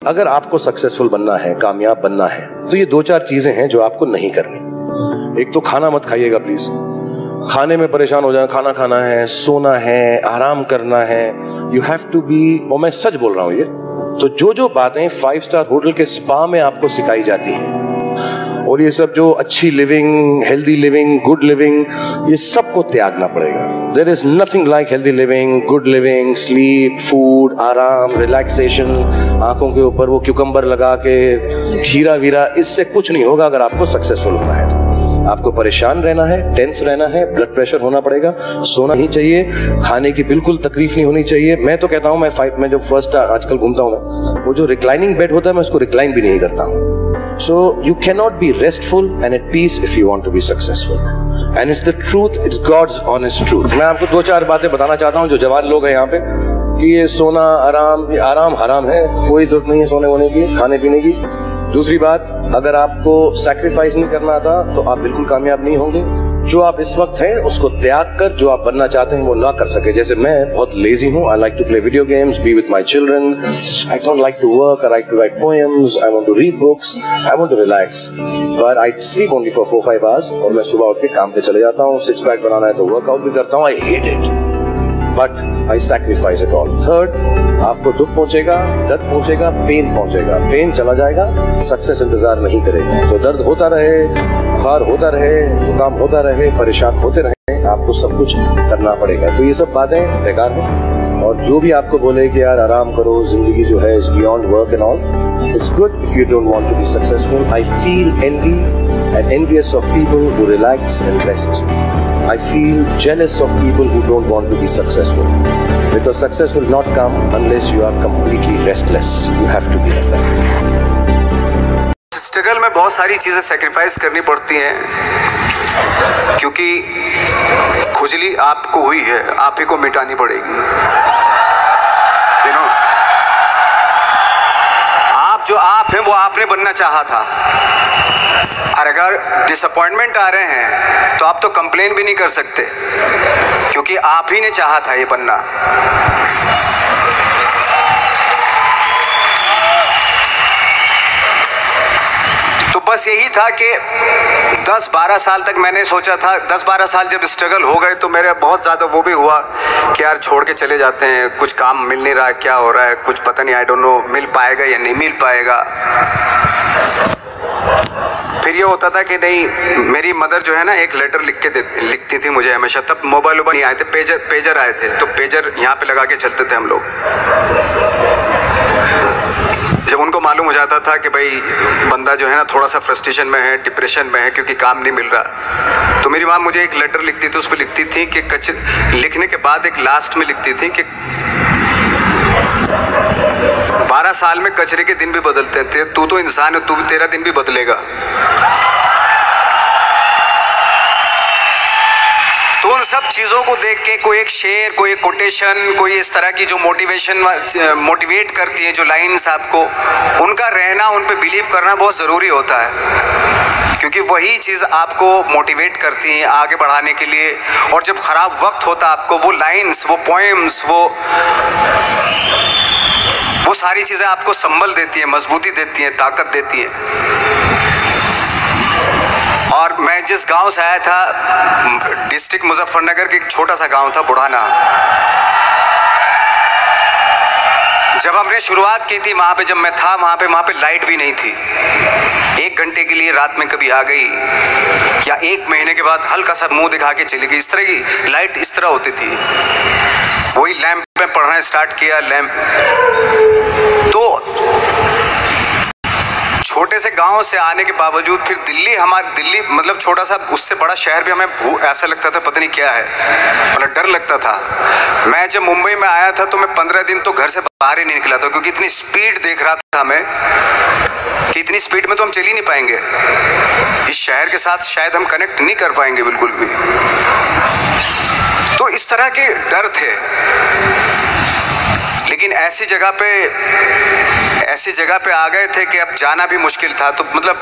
अगर आपको सक्सेसफुल बनना है, कामयाब बनना है, तो ये 2-4 चीजें हैं जो आपको नहीं करनी। एक तो खाना मत खाइएगा प्लीज। खाने में परेशान हो जाए, खाना खाना है, सोना है, आराम करना है। यू हैव टू बी, और मैं सच बोल रहा हूं ये, तो जो बातें 5 स्टार होटल के स्पा में आपको सिखाई जाती हैं, और ये सब जो अच्छी living, healthy living, good living, ये सबको त्यागना पड़ेगा। There is nothing like healthy living, good living, sleep, food, आराम, रिलैक्सेशन, आंखों के ऊपर वो क्यूकम्बर लगा के खीरा वीरा, इससे कुछ नहीं होगा। अगर आपको सक्सेसफुल होना है तो आपको परेशान रहना है, टेंस रहना है, ब्लड प्रेशर होना पड़ेगा, सोना नहीं चाहिए, खाने की बिल्कुल तकलीफ नहीं होनी चाहिए। मैं तो कहता हूं, मैं जब फर्स्ट आजकल घूमता हूं ना, वो जो रिक्लाइनिंग बेड होता है मैं उसको रिक्लाइन भी नहीं करता हूं। So you cannot be restful and at peace if you want to be successful. And it's the truth, it's God's honest truth. मैं आपको 2-4 बातें बताना चाहता हूँ जो जवान लोग हैं यहाँ पे, कि ये सोना आराम हराम है, कोई जरूरत नहीं है सोने वोने की, खाने पीने की। दूसरी बात, अगर आपको सैक्रिफाइस नहीं करना आता तो आप बिल्कुल कामयाब नहीं होंगे। जो आप इस वक्त हैं उसको त्याग कर जो आप बनना चाहते हैं वो ना कर सके। जैसे मैं बहुत लेजी हूँ, I like to play video games, be with my children, I don't like to work, I like to write poems, I want to read books, I want to relax, but I sleep only for 4-5 hours, और मैं सुबह उठ के काम पे चले जाता हूँ। 6 पैक बनाना है तो वर्कआउट भी करता हूँ, I hate it, but I sacrifice it all. Third, आपको दुख पहुंचेगा, दर्द पहुंचेगा, पेन पहुंचेगा, पेन चला जाएगा, सक्सेस इंतजार नहीं करेगा। तो दर्द होता रहे, बुखार होता रहे, जुकाम होता रहे, परेशान होते रहे, आपको सब कुछ करना पड़ेगा। तो ये सब बातें बेकार हैं। और जो भी आपको बोले कि यार आराम करो, जिंदगी जो है is beyond work and all, it's good if you don't want to be successful. I feel envy and envious of people who relax and rest. I feel jealous of people who don't want to be successful, because success will not come unless you are completely restless. You have to be like that. Struggle में बहुत सारी चीजें sacrifice करनी पड़ती हैं, क्योंकि खुजली आपको हुई है, आप ही को मिटानी पड़ेगी। You know? आप जो आप हैं वो आपने बनना चाहा था, और अगर डिसअपॉइंटमेंट आ रहे हैं तो आप तो कंप्लेन भी नहीं कर सकते, क्योंकि आप ही ने चाहा था ये बनना। तो बस यही था कि 10-12 साल तक मैंने सोचा था, 10-12 साल जब स्ट्रगल हो गए तो मेरे बहुत ज़्यादा वो भी हुआ कि यार छोड़ के चले जाते हैं, कुछ काम मिल नहीं रहा है, क्या हो रहा है कुछ पता नहीं, आई डोंट नो मिल पाएगा या नहीं मिल पाएगा। फिर ये होता था कि नहीं, मेरी मदर जो है ना एक लेटर लिखती थी मुझे हमेशा। तब मोबाइल नहीं आए थे, पेजर आए थे, तो पेजर यहाँ पे लगा के चलते थे हम लोग। जब उनको मालूम हो जाता था कि भाई बंदा जो है ना थोड़ा सा फ्रस्ट्रेशन में है, डिप्रेशन में है, क्योंकि काम नहीं मिल रहा, तो मेरी माँ मुझे एक लेटर लिखती थी। उस पर लिखती थी कि लिखने के बाद एक लास्ट में लिखती थी कि 12 साल में कचरे के दिन भी बदलते थे, तू तो इंसान है, तेरा दिन भी बदलेगा। तो उन सब चीज़ों को देख के कोई एक शेर, कोई एक कोटेशन, कोई इस तरह की जो मोटिवेट करती है, जो लाइन्स आपको, उनका रहना, उन पे बिलीव करना बहुत ज़रूरी होता है, क्योंकि वही चीज़ आपको मोटिवेट करती है आगे बढ़ाने के लिए। और जब ख़राब वक्त होता है आपको, वो लाइन्स, वो पोएम्स, वो सारी चीज़ें आपको संबल देती हैं, मजबूती देती हैं, ताकत देती हैं। और मैं जिस गांव से आया था, डिस्ट्रिक्ट मुजफ्फरनगर के एक छोटा सा गांव था बुढ़ाना, जब हमने शुरुआत की थी वहाँ पे, जब मैं था वहाँ पे लाइट भी नहीं थी। 1 घंटे के लिए रात में कभी आ गई, या 1 महीने के बाद हल्का सा मुंह दिखा के चली गई। इस तरह की लाइट इस तरह होती थी। वही लैंप में पढ़ना स्टार्ट किया, लैंप। तो छोटे से गांव से आने के बावजूद फिर दिल्ली मतलब छोटा सा, उससे बड़ा शहर भी हमें ऐसा लगता था पता नहीं क्या है, मतलब डर लगता था। मैं जब मुंबई में आया था तो मैं 15 दिन तो घर से बाहर ही नहीं निकला था, क्योंकि इतनी स्पीड देख रहा था मैं कि इतनी स्पीड में तो हम चल ही नहीं पाएंगे, इस शहर के साथ शायद हम कनेक्ट नहीं कर पाएंगे बिल्कुल भी। तो इस तरह के डर थे। लेकिन ऐसी जगह पे आ गए थे कि अब जाना भी मुश्किल था। तो मतलब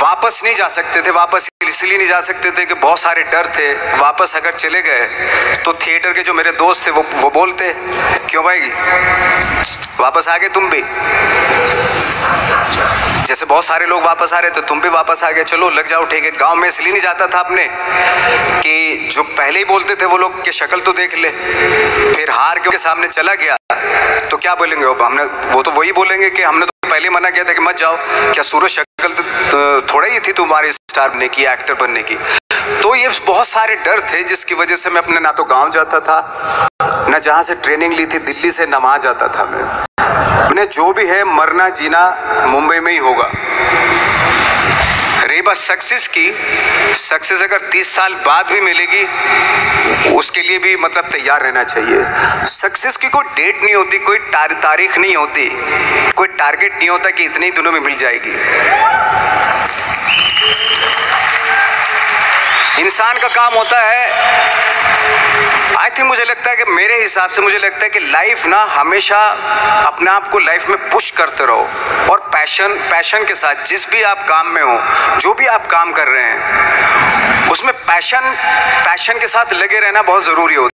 वापस नहीं जा सकते थे। वापस इसलिए नहीं जा सकते थे कि बहुत सारे डर थे। वापस अगर चले गए तो थिएटर के जो मेरे दोस्त थे वो बोलते, क्यों भाई वापस आ गए तुम भी? जैसे बहुत सारे लोग वापस आ रहे थे, तुम भी वापस आ गए, चलो लग जाओ, ठीक है। गांव में इसलिए नहीं जाता था अपने कि जो पहले ही बोलते थे वो लोग के शक्ल तो देख ले, फिर हार के सामने चला गया तो क्या बोलेंगे हमने, वो तो वही बोलेंगे कि हमने तो पहले मना किया था कि मत जाओ, क्या सूरज शक्ल तो थोड़ा ही थी तुम्हारी स्टार बनने की, एक्टर बनने की। तो ये बहुत सारे डर थे जिसकी वजह से मैं अपने ना तो गांव जाता था, ना जहां से ट्रेनिंग ली थी दिल्ली से, ना वहां जाता था। मैंने जो भी है मरना जीना मुंबई में ही होगा। रही बात सक्सेस की, सक्सेस अगर 30 साल बाद भी मिलेगी उसके लिए भी मतलब तैयार रहना चाहिए। सक्सेस की कोई डेट नहीं होती, कोई तारीख नहीं होती, कोई टारगेट नहीं होता कि इतने ही दिनों में मिल जाएगी। इंसान का काम होता है, आई थिंक मुझे लगता है कि मेरे हिसाब से मुझे लगता है कि लाइफ ना हमेशा अपने आप को लाइफ में पुश करते रहो, और पैशन के साथ जिस भी आप काम में हो, जो भी आप काम कर रहे हैं उसमें पैशन के साथ लगे रहना बहुत जरूरी होता है।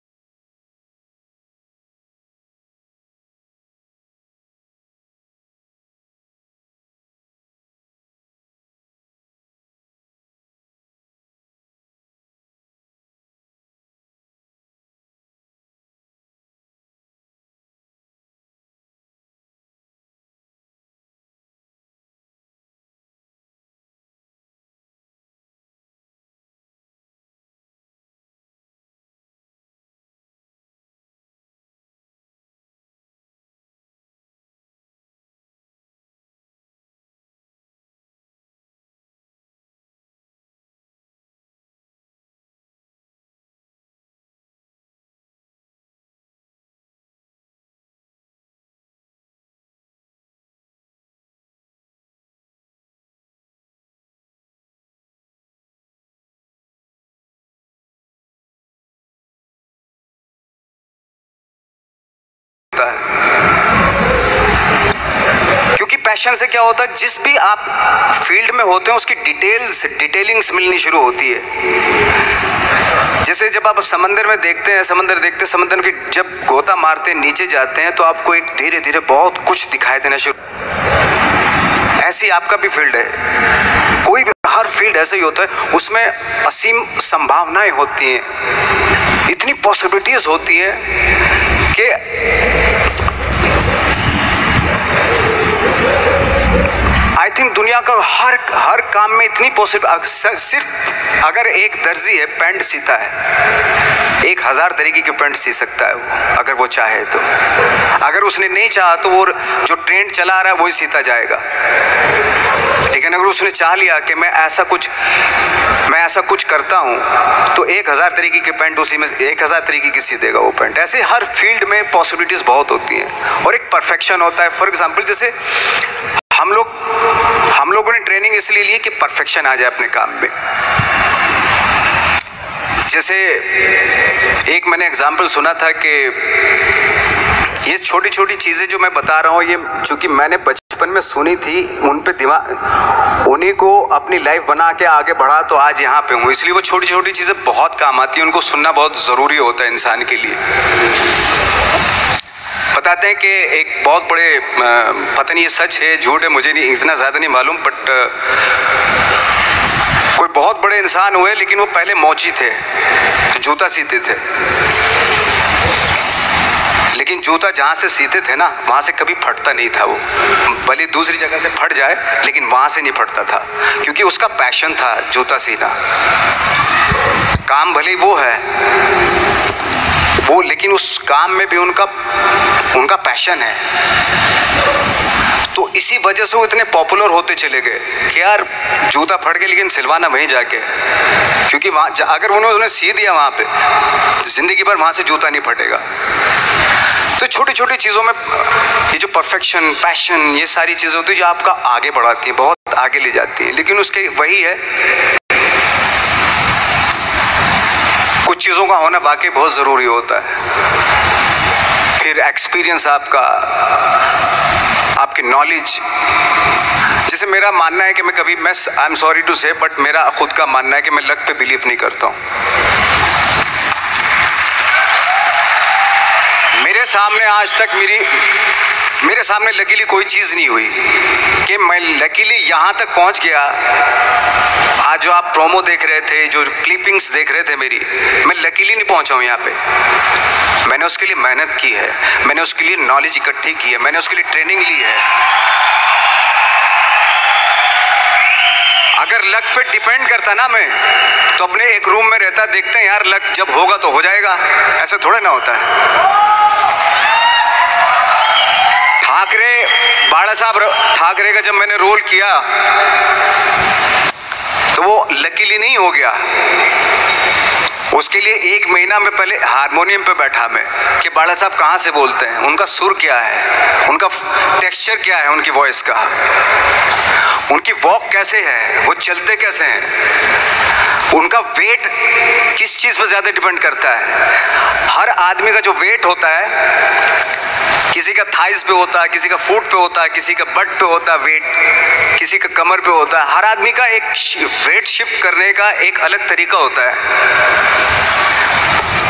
क्योंकि पैशन से क्या होता है, जिस भी आप फील्ड में होते हैं उसकी डिटेलिंग्स मिलनी शुरू होती है। जैसे जब आप समंदर में देखते हैं, समंदर की जब गोता मारते हैं, नीचे जाते हैं तो आपको एक धीरे धीरे बहुत कुछ दिखाई देना शुरू। ऐसी आपका भी फील्ड है, कोई भी हर फील्ड ऐसा ही होता है, उसमें असीम संभावनाएं होती हैं, इतनी पॉसिबिलिटीज होती हैं कि आई थिंक दुनिया का हर काम में इतनी पॉसिबल। सिर्फ अगर एक दर्जी है पैंट सीता है, 1000 तरीके की पैंट सी सकता है वो, अगर वो चाहे तो। अगर उसने नहीं चाहा तो वो जो ट्रेंड चला रहा है वही सीता जाएगा। लेकिन अगर उसने चाह लिया कि मैं ऐसा कुछ करता हूं तो 1000 तरीके की पैंट उसी में 1000 तरीके की सी देगा वो पैंट। ऐसे हर फील्ड में पॉसिबिलिटीज बहुत होती हैं और एक परफेक्शन होता है। फॉर एग्जाम्पल जैसे हम लोगों ने ट्रेनिंग इसलिए ली कि परफेक्शन आ जाए अपने काम में। जैसे एक मैंने एग्जाम्पल सुना था कि ये छोटी छोटी चीजें जो मैं बता रहा हूँ, ये चूंकि मैंने बचपन में सुनी थी, उन पे दिमाग, उन्हीं को अपनी लाइफ बना के आगे बढ़ा तो आज यहाँ पे हूँ। इसलिए वो छोटी छोटी चीजें बहुत काम आती हैं, उनको सुनना बहुत जरूरी होता है इंसान के लिए। बताते हैं कि एक बहुत बड़े, पता नहीं ये सच है झूठ है, मुझे नहीं इतना ज़्यादा नहीं मालूम, बट कोई बहुत बड़े इंसान हुए लेकिन वो पहले मोची थे, जूता सीते थे। लेकिन जूता जहाँ से सीते थे ना वहाँ से कभी फटता नहीं था वो, भले दूसरी जगह से फट जाए लेकिन वहाँ से नहीं फटता था, क्योंकि उसका पैशन था जूता सीना। काम भले वो है वो, लेकिन उस काम में भी उनका पैशन है। तो इसी वजह से वो इतने पॉपुलर होते चले गए कि यार जूता फट गया लेकिन सिलवाना वहीं जाके, क्योंकि वहाँ अगर उन्होंने सी दिया वहाँ पे, जिंदगी भर वहाँ से जूता नहीं फटेगा। तो छोटी छोटी चीज़ों में ये जो परफेक्शन, पैशन, ये सारी चीज़ें होती है जो आपका आगे बढ़ाती हैं, बहुत आगे ले जाती हैं। लेकिन उसके वही है, कुछ चीज़ों का होना वाकई बहुत ज़रूरी होता है। फिर एक्सपीरियंस आपकी नॉलेज। जैसे मेरा मानना है कि मैं आई एम सॉरी टू से, बट मेरा खुद का मानना है कि मैं लक पे बिलीव नहीं करता हूँ। मेरे सामने आज तक मेरे सामने लकीली कोई चीज़ नहीं हुई कि मैं लकीली यहाँ तक पहुँच गया। आज जो आप प्रोमो देख रहे थे, जो क्लिपिंग्स देख रहे थे मेरी, मैं लकीली नहीं पहुँचा हूँ यहाँ पे। मैंने उसके लिए मेहनत की है, मैंने उसके लिए नॉलेज इकट्ठी की है, मैंने उसके लिए ट्रेनिंग ली है। अगर लक पे डिपेंड करता ना मैं, तो अपने एक रूम में रहता, देखते हैं यार लक जब होगा तो हो जाएगा, ऐसे थोड़े ना होता है। बाला साहब ठाकरे का जब मैंने रोल किया तो वो लकीली नहीं हो गया। उसके लिए 1 महीना में पहले हारमोनियम पे बैठा मैं कि बाला साहब कहाँ से बोलते हैं, उनका सुर क्या है, उनका टेक्सचर क्या है, उनकी वॉइस का, उनकी वॉक कैसे है, वो चलते कैसे हैं, उनका वेट किस चीज़ पर ज़्यादा डिपेंड करता है। हर आदमी का जो वेट होता है, किसी का थाइस पे होता है, किसी का फुट पे होता है, किसी का बट पे होता है वेट, किसी का कमर पे होता है। हर आदमी का एक वेट शिफ्ट करने का एक अलग तरीका होता है।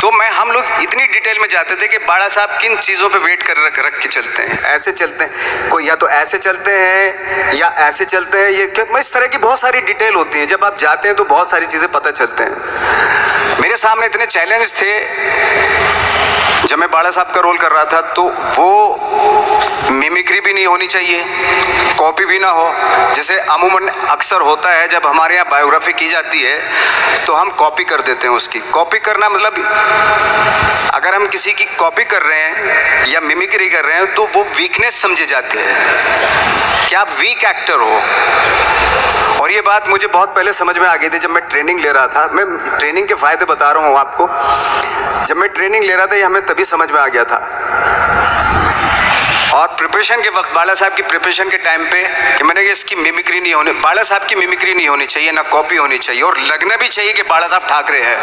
तो हम लोग इतनी डिटेल में जाते थे कि बाला साहब किन चीज़ों पे वेट कर रख के चलते हैं, ऐसे चलते हैं, कोई या तो ऐसे चलते हैं या ऐसे चलते हैं, ये इस तरह की बहुत सारी डिटेल होती है। जब आप जाते हैं तो बहुत सारी चीज़ें पता चलते हैं। मेरे सामने इतने चैलेंज थे जब मैं बाला साहब का रोल कर रहा था, तो वो मिमिक्री भी नहीं होनी चाहिए, कॉपी भी ना हो। जैसे अमूमन अक्सर होता है जब हमारे यहाँ बायोग्राफी की जाती है तो हम कॉपी कर देते हैं। उसकी कॉपी करना मतलब अगर हम किसी की कॉपी कर रहे हैं या मिमिक्री कर रहे हैं तो वो वीकनेस समझे जाते हैं कि आप वीक एक्टर हो। और ये बात मुझे बहुत पहले समझ में आ गई थी जब मैं ट्रेनिंग ले रहा था। मैं ट्रेनिंग के फ़ायदे बता रहा हूँ आपको। जब मैं ट्रेनिंग ले रहा था ये हमें तभी समझ में आ गया था। और प्रिपरेशन के वक्त बाला साहब की प्रिपरेशन के टाइम पे कि मैंने कि इसकी मिमिक्री नहीं होनी, बाला साहब की मिमिक्री नहीं होनी चाहिए, ना कॉपी होनी चाहिए, और लगना भी चाहिए कि बाला साहब ठाकरे है।